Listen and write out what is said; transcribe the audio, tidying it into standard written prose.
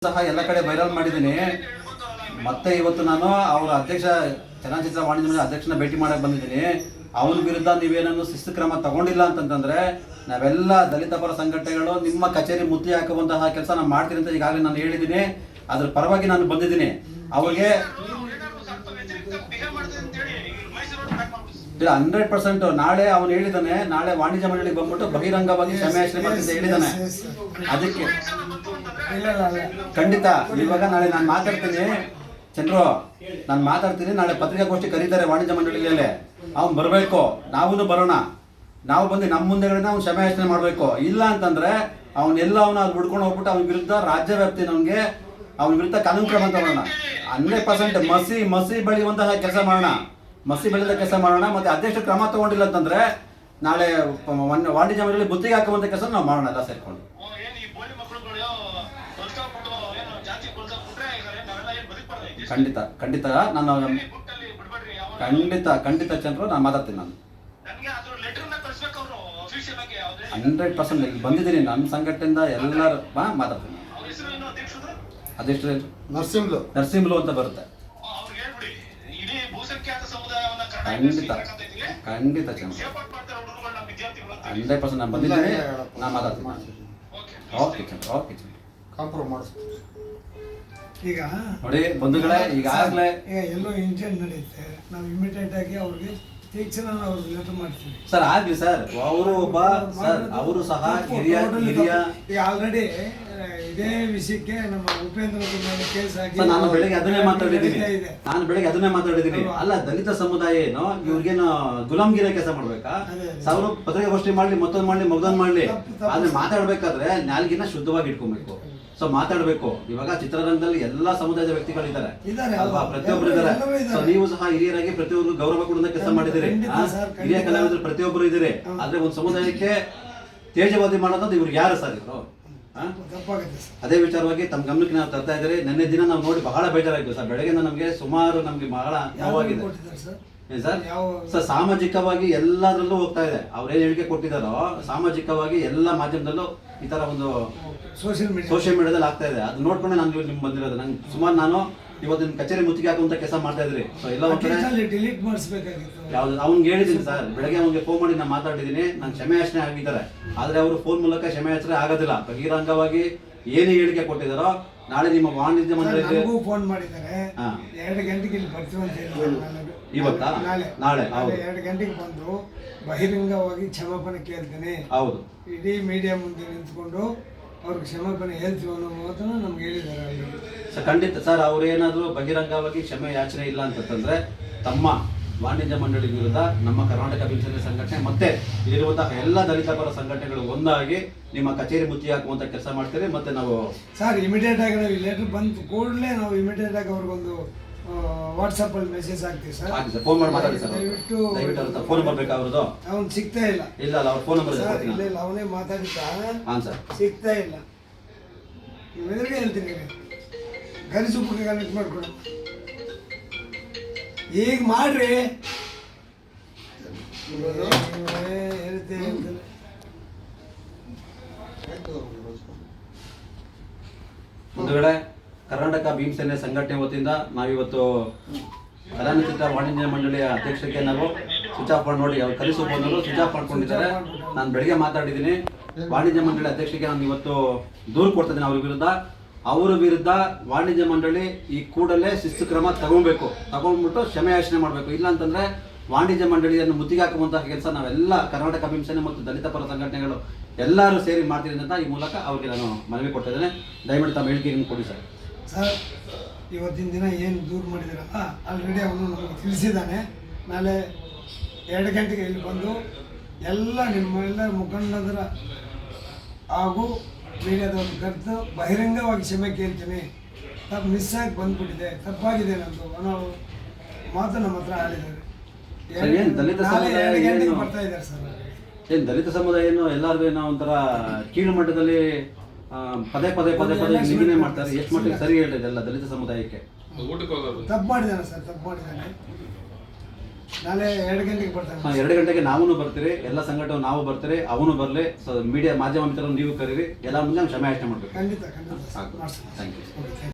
ಸಹ ಎಲ್ಲ ಕಡೆ ವೈರಲ್ ಮಾಡಿದ್ದೀನಿ. ಮತ್ತೆ ಇವತ್ತು ನಾನು ಅವರ ಅಧ್ಯಕ್ಷ ಚಲನಚಿತ್ರ ವಾಣಿಜ್ಯ ಮಂಡಳಿ ಅಧ್ಯಕ್ಷನ ಭೇಟಿ ಮಾಡಕ್ಕೆ ಬಂದಿದ್ದೀನಿ. ಅವನ ವಿರುದ್ಧ ನೀವೇನನ್ನು ಶಿಸ್ತು ಕ್ರಮ ತಗೊಂಡಿಲ್ಲ ಅಂತಂತಂದ್ರೆ ನಾವೆಲ್ಲ ದಲಿತ ಪರ ಸಂಘಟನೆಗಳು ನಿಮ್ಮ ಕಚೇರಿ ಮುತ್ತಿ ಹಾಕುವಂತಹ ಕೆಲಸ ನಾನು ಮಾಡ್ತೀನಿ ಅಂತ ಈಗಾಗಲೇ ನಾನು ಹೇಳಿದ್ದೀನಿ. ಅದ್ರ ಪರವಾಗಿ ನಾನು ಬಂದಿದ್ದೀನಿ. ಅವ್ರಿಗೆ 100% ನಾಳೆ ಅವನು ಹೇಳಿದ್ದಾನೆ, ನಾಳೆ ವಾಣಿಜ್ಯ ಮಂಡಳಿಗೆ ಬಂದ್ಬಿಟ್ಟು ಬಹಿರಂಗವಾಗಿ ಕ್ಷಮೆಯಾಚನೆ ಮಾಡ್ತೀನಿ ಹೇಳಿದ್ದಾನೆ. ಅದಕ್ಕೆ ಖಂಡಿತ ಇವಾಗ ನಾಳೆ ನಾನು ಮಾತಾಡ್ತೀನಿ ಚಂದ್ರು, ನಾನು ಮಾತಾಡ್ತೀನಿ. ನಾಳೆ ಪತ್ರಿಕಾಗೋಷ್ಠಿ ಕರೀತಾರೆ ವಾಣಿಜ್ಯ ಮಂಡಳಿಯಲ್ಲಿ, ಅವ್ನು ಬರಬೇಕು, ನಾವೂ ಬರೋಣ. ನಾವು ಬಂದು ನಮ್ಮ ಮುಂದೆಗಡೆ ಅವ್ನು ಕ್ಷಮೆಯಾಚನೆ ಮಾಡಬೇಕು. ಇಲ್ಲ ಅಂತಂದ್ರೆ ಅವನ್ನೆಲ್ಲ ಅದು ಹುಡ್ಕೊಂಡು ಹೋಗ್ಬಿಟ್ಟು ಅವನ ವಿರುದ್ಧ ರಾಜ್ಯ ವ್ಯಾಪ್ತಿ ನಮಗೆ ಅವನ ವಿರುದ್ಧ ಕಾನೂನು ಕ್ರಮ ತಗೊಳ್ಳೋಣ. 100% ಮಸಿ ಬೆಳೆಯುವಂತಹ ಕೆಲಸ ಮಾಡೋಣ, ಮಸಿ ಬೆಳೆದ ಕೆಲಸ ಮಾಡೋಣ. ಮತ್ತೆ ಅಧ್ಯಕ್ಷ ಕ್ರಮ ತಗೊಂಡಿಲ್ಲ ಅಂತಂದ್ರೆ ನಾಳೆ ವಾಣಿಜ್ಯ ಮಂಡಳಿ ಬುತ್ತಿಗೆ ಹಾಕುವಂತ ಕೆಲಸ ನಾವು ಮಾಡೋಣ ಎಲ್ಲ ಸೇರ್ಕೊಂಡು. ಖಂಡಿತ ಖಂಡಿತ ನಾನು ಖಂಡಿತ ಚಂದ್ರು ನಾನು ಮಾತಾಡ್ತೀನಿ. ನಾನು 100% ಇಲ್ಲಿ ಬಂದಿದ್ದೀನಿ. ನನ್ನ ಸಂಘಟನೆಯಿಂದ ಎಲ್ಲರೂ ಮಾತಾಡ್ತೀನಿ. ಅದೆಷ್ಟು ನರಸಿಂಹಲು ಅಂತ ಬರುತ್ತೆ. ಖಂಡಿತ ಚಂದ್ರ 100% ನಾನು ಬಂದಿದ್ದೀನಿ. ನಾನು ಮಾತಾಡ್ತೀನಿ. ಓಕೆ ಚಂದ್ರ, ಓಕೆ ಚಂದ್ರ. ಕಾಂಪ್ರಮೈಸ್ ಈಗ ನೋಡಿ ಬಂಧುಗಳೇ, ಈಗಾಗಲೇ ಎಲ್ಲೋ ಇನ್ಸಿಡೆಂಟ್ ನಡೆಯುತ್ತೆ, ನಾವು ಇಮಿಡಿಯೇಟ್ ಆಗಿ ಅವ್ರಿಗೆ ತೀಕ್ಷಣ ನಾವು ಲೆಟರ್ ಮಾಡ್ತೀವಿ ಸರ್. ಆಗ್ಲಿ ಸರ್, ಅವರು ಒಬ್ಬ ಸರ್, ಅವರು ಸಹ ಹಿರಿಯ ಈಗ ಆಲ್ರೆಡಿ ಇದೇ ವಿಷಯಕ್ಕೆ ನಮ್ಮ ಉಪೇಂದ್ರ ಕೇಸ್ ಆಗಿ ನಾನು ಬೆಳಗ್ಗೆ ಅದನ್ನೇ ಮಾತಾಡಿದ್ದೀನಿ. ಅಲ್ಲ, ದಲಿತ ಸಮುದಾಯ ಏನು ಇವ್ರಿಗೇನು ಗುಲಾಮ್ಗಿರಿ ಕೆಲಸ ಮಾಡ್ಬೇಕಾ? ಸಾವಿರ ಪತ್ರಿಕಾಗೋಷ್ಠಿ ಮಾಡ್ಲಿ, ಮತ್ತೊಂದು ಮಾಡ್ಲಿ, ಮಗದೊಂದು ಮಾಡ್ಲಿ, ಆದ್ರೆ ಮಾತಾಡ್ಬೇಕಾದ್ರೆ ನಾಲ್ಗಿನ ಶುದ್ಧವಾಗಿ ಇಟ್ಕೊಬೇಕು. ಸೊ ಮಾತಾಡ್ಬೇಕು. ಇವಾಗ ಚಿತ್ರರಂಗದಲ್ಲಿ ಎಲ್ಲಾ ಸಮುದಾಯದ ವ್ಯಕ್ತಿಗಳಿದ್ದಾರೆ ಅಲ್ವಾ, ಪ್ರತಿಯೊಬ್ಬರು ಇದ್ದಾರೆ. ಸೊ ನೀವು ಸಹ ಹಿರಿಯರಾಗಿ ಪ್ರತಿಯೊಬ್ಬರು ಗೌರವ ಕೊಡುವಂತ ಕೆಲಸ ಮಾಡಿದಿರಿ. ಹಿರಿಯ ಕಲಾವಿದರು ಪ್ರತಿಯೊಬ್ಬರು ಇದ್ದೀರಿ. ಆದ್ರೆ ಒಂದು ಸಮುದಾಯಕ್ಕೆ ತೇಜವಾದಿ ಮಾಡೋದು ಇವ್ರು ಯಾರು ಸರ್? ಇವರು ಅದೇ ವಿಚಾರವಾಗಿ ತಮ್ಮ ಗಮನಕ್ಕೆ ನಾವು ತರ್ತಾ ಇದ್ದೀರಿ. ನಿನ್ನೆ ದಿನ ನಾವು ನೋಡಿ ಬಹಳ ಬೇಜಾರಾಯ್ತು ಸರ್. ಬೆಳಗ್ಗೆಯಿಂದ ನಮಗೆ ಬಹಳ ನೋವಾಗಿದೆ ಸರ್. ಸಾಮಾಜಿಕವಾಗಿ ಎಲ್ಲದರಲ್ಲೂ ಹೋಗ್ತಾ ಇದೆ. ಅವ್ರೇನ್ ಹೇಳಿಕೆ ಕೊಟ್ಟಿದಾರೋ ಸಾಮಾಜಿಕವಾಗಿ ಎಲ್ಲ ಮಾಧ್ಯಮದಲ್ಲೂ ಈ ತರ ಒಂದು ಸೋಷಿಯಲ್ ಮೀಡಿಯಾದಲ್ಲಿ ಆಗ್ತಾ ಇದೆ. ಅದು ನೋಡ್ಕೊಂಡೆ ನಾನು ನಿಮ್ಗೆ ಬಂದಿರೋದು. ನಂಗೆ ಸುಮಾರು ನಾನು ಇವತ್ತು ನಿಮ್ ಕಚೇರಿ ಮುತ್ತಿಗೆ ಹಾಕುವಂತ ಕೆಲಸ ಮಾಡ್ತಾ ಇದ್ರಿ. ಸೊ ಎಲ್ಲ ಯಾವ್ದು ಅವ್ನಿಗೆ ಹೇಳಿದ್ದೀನಿ ಸರ್. ಬೆಳಗ್ಗೆ ಅವ್ನಿಗೆ ಫೋನ್ ಮಾಡಿ ನಾನು ಮಾತಾಡಿದ್ದೀನಿ. ನಾನು ಕ್ಷಮೆಯಾಚನೆ ಆಗಿದ್ದಾರೆ. ಆದ್ರೆ ಅವರು ಫೋನ್ ಮೂಲಕ ಕ್ಷಮೆಯಾಚನೆ ಆಗೋದಿಲ್ಲ. ಬಹಿರಂಗವಾಗಿ ಏನೇ ಹೇಳಿಕೆ ಕೊಟ್ಟಿದಾರೋ ನಾಳೆ ನಿಮ್ಮ ವಾಣಿಜ್ಯ ಮಂಡಳಿಗೆ ಫೋನ್ ಮಾಡಿದ್ದಾರೆ. 2 ಗಂಟೆಗೆ ಇಲ್ಲಿ ಬರ್ತೀವಿ ಅಂತ ಹೇಳಿದ್ರು. ಇವತ್ತಾ ನಾಳೆ 2 ಗಂಟೆಗೆ ಬಂದು ಬಹಿರಂಗವಾಗಿ ಕ್ಷಮಾಪಣೆ ಕೇಳ್ತೇನೆ. ಹೌದು, ಇಡೀ ಮೀಡಿಯಾ ಮುಂದೆ ನಿಂತ್ಕೊಂಡು ಅವ್ರಿಗೆ ಕ್ಷಮಾಪಣೆ ಹೇಳ್ತೀವಿ ಅನ್ನೋ ಮಾತನ್ನು ನಮ್ಗೆ ಹೇಳಿದ್ದಾರೆ. ಖಂಡಿತ ಸರ್. ಅವ್ರೇನಾದ್ರು ಬಹಿರಂಗವಾಗಿ ಕ್ಷಮೆ ಯಾಚನೆ ಇಲ್ಲ ಅಂತಂದ್ರೆ ತಮ್ಮ ವಾಣಿಜ್ಯ ಮಂಡಳಿ ವಿರುದ್ಧ ನಮ್ಮ ಕರ್ನಾಟಕ ಅಭಿವೃದ್ಧಿ ಸಂಘಟನೆ ಮತ್ತೆ ಇಲ್ಲಿರುವಂತಹ ಎಲ್ಲ ದಲಿತ ಪರ ಸಂಘಟನೆಗಳು ಒಂದಾಗಿ ನಿಮ್ಮ ಕಚೇರಿ ಮುಚ್ಚಿ ಹಾಕುವಂತ ಕೆಲಸ ಮಾಡ್ತೀರಿ. ಮತ್ತೆ ನಾವು ಸರ್ ಇಮಿಡಿಯೇಟ್ ಆಗಿ ನಾವು ಲೆಟರ್ ಬಂದ ಕೂಡಲೇ ನಾವು ಇಮಿಡಿಯೇಟ್ ಆಗಿ ಅವ್ರಿಗೊಂದು ವಾಟ್ಸಪ್ ಅಲ್ಲಿ ಮೆಸೇಜ್ ಹಾಕ್ತೀವಿ ಸರ್. ಫೋನ್ ಮಾಡಿ ಮಾತಾಡಿ ಸರ್. ದಯವಿಟ್ಟು ಫೋನ್ ಬರ್ಬೇಕಾ ಅವ್ರದ್ದು? ಅವ್ನು ಸಿಗ್ತಾ ಇಲ್ಲ. ಇಲ್ಲ ಅವ್ರ ಫೋನ್ ನಂಬರ್ ಇಲ್ಲ, ಅವನೇ ಮಾತಾಡಿದ್ದ. ಹಾಂ ಸರ್, ಸಿಗ್ತಾ ಇಲ್ಲ. ಎದುರಿಗೆ ಹೇಳ್ತೀನಿ, ಗರಿಸುಪ್ಪಕ್ಕೆ ಕನೆಕ್ಟ್ ಮಾಡ್ಕೊಡು. ಈಗ ಮಾಡ್ರಿ ಹೇಳ್ತೇನೆ. ಒಂದು ವೇಳೆ ಕರ್ನಾಟಕ ಭೀಮಸೇನೆ ಸಂಘಟನೆ ವತಿಯಿಂದ ನಾವಿವತ್ತು ಚಲನಚಿತ್ರ ವಾಣಿಜ್ಯ ಮಂಡಳಿಯ ಅಧ್ಯಕ್ಷಕ್ಕೆ ನಾವು ಸ್ವಿಚ್ ಆಫ್ ಮಾಡಿ ನೋಡಿ, ಅವ್ರು ಕಲಿಸೋ ಫೋನರು ಸ್ವಿಚ್ ಆಫ್ ಮಾಡ್ಕೊಂಡಿದ್ದಾರೆ. ನಾನು ಬೆಳಿಗ್ಗೆ ಮಾತಾಡಿದ್ದೀನಿ. ವಾಣಿಜ್ಯ ಮಂಡಳಿ ಅಧ್ಯಕ್ಷಕ್ಕೆ ನಾನು ಇವತ್ತು ದೂರು ಕೊಡ್ತಿದ್ದೀನಿ ಅವ್ರ ವಿರುದ್ಧ ವಾಣಿಜ್ಯ ಮಂಡಳಿ ಈ ಕೂಡಲೇ ಶಿಸ್ತು ಕ್ರಮ ತಗೊಂಡ್ಬಿಟ್ಟು ಕ್ಷಮೆಯಾಚನೆ ಮಾಡಬೇಕು. ಇಲ್ಲ ಅಂತಂದ್ರೆ ವಾಣಿಜ್ಯ ಮಂಡಳಿಯನ್ನು ಮುತ್ತಿಗೆ ಹಾಕುವಂತಹ ಕೆಲಸ ನಾವೆಲ್ಲ ಕರ್ನಾಟಕ ಭೀಮಸೇನೆ ಮತ್ತು ದಲಿತ ಪರ ಸಂಘಟನೆಗಳು ಎಲ್ಲರೂ ಸೇರಿ ಮಾಡ್ತೀವಿ ಅಂತ ಈ ಮೂಲಕ ಅವ್ರಿಗೆ ನಾನು ಮನವಿ ಕೊಡ್ತಾ ಇದ್ದೇನೆ. ದಯವಿಟ್ಟು ತಮ್ಮ ಹೇಳಿಕೆಯನ್ನು ಕೊಡಿ ಸರ್. ಸರ್, ಇವತ್ತಿನ ದಿನ ಏನು ದೂರು ಮಾಡಿದಿರಲ್ಲ, ಆಲ್ರೆಡಿ ಅವನು ನಮಗೆ ತಿಳಿಸಿದ್ದಾನೆ. ನಾಳೆ 2 ಗಂಟೆಗೆ ಇಲ್ಲಿ ಬಂದು ಎಲ್ಲ ನಿಮ್ಮೆಲ್ಲ ಮುಖಂಡರ ಹಾಗೂ ಮೀಡಿಯಾದವ್ರನ್ನ ಕರೆದು ಬಹಿರಂಗವಾಗಿ ಕ್ಷಮೆ ಕೇಳ್ತೀನಿ. ತಪ್ಪು ಮಿಸ್ ಆಗಿ ಬಂದ್ಬಿಟ್ಟಿದೆ, ತಪ್ಪಾಗಿದೆ ನಂದು ಅನ್ನೋ ಮಾತು ನಮ್ಮ ಹತ್ರ ಆಡಿದ್ದಾರೆ. 2 ಗಂಟೆಗೆ ಬರ್ತಾ ಇದ್ದಾರೆ ಸರ್. ಏನು ದಲಿತ ಸಮುದಾಯ ಏನು ಎಲ್ಲರಿಗೂ ಏನೋ ಒಂಥರ ಕೀಳು ಮಟ್ಟದಲ್ಲಿ ಪದೇ ನಿಗನೆ ಮಾಡ್ತಾರೆ. ಎಷ್ಟು ಮಟ್ಟಿಗೆ ಸರಿ ಹೇಳಿದೆ ಎಲ್ಲ ದಲಿತ ಸಮುದಾಯಕ್ಕೆ? ತಪ್ಪು ಮಾಡಿದ್ದಾನೆ ಸರ್, ತಪ್ಪು ಮಾಡಿದ್ದಾನೆ. ನಾಳೆ 2 ಗಂಟೆಗೆ ಬರ್ತಾನೆ. 2 ಗಂಟೆಗೆ ನಾವು ಬರ್ತೀರಿ, ಎಲ್ಲ ಸಂಘಟನೆ ನಾವು ಬರ್ತೀರಿ, ಅವನು ಬರಲಿ. ಸೊ ಮೀಡಿಯಾ ಮಾಧ್ಯಮ ಮಿತ್ರರು ನೀವು ಕರೀರಿ, ಎಲ್ಲ ಮುಂದೆ ಕ್ಷಮೆ ಯಾಚನೆ ಮಾಡಬೇಕು. ಖಂಡಿತ ಮಾಡ್ತೀನಿ. Thank you. ಓಕೆ.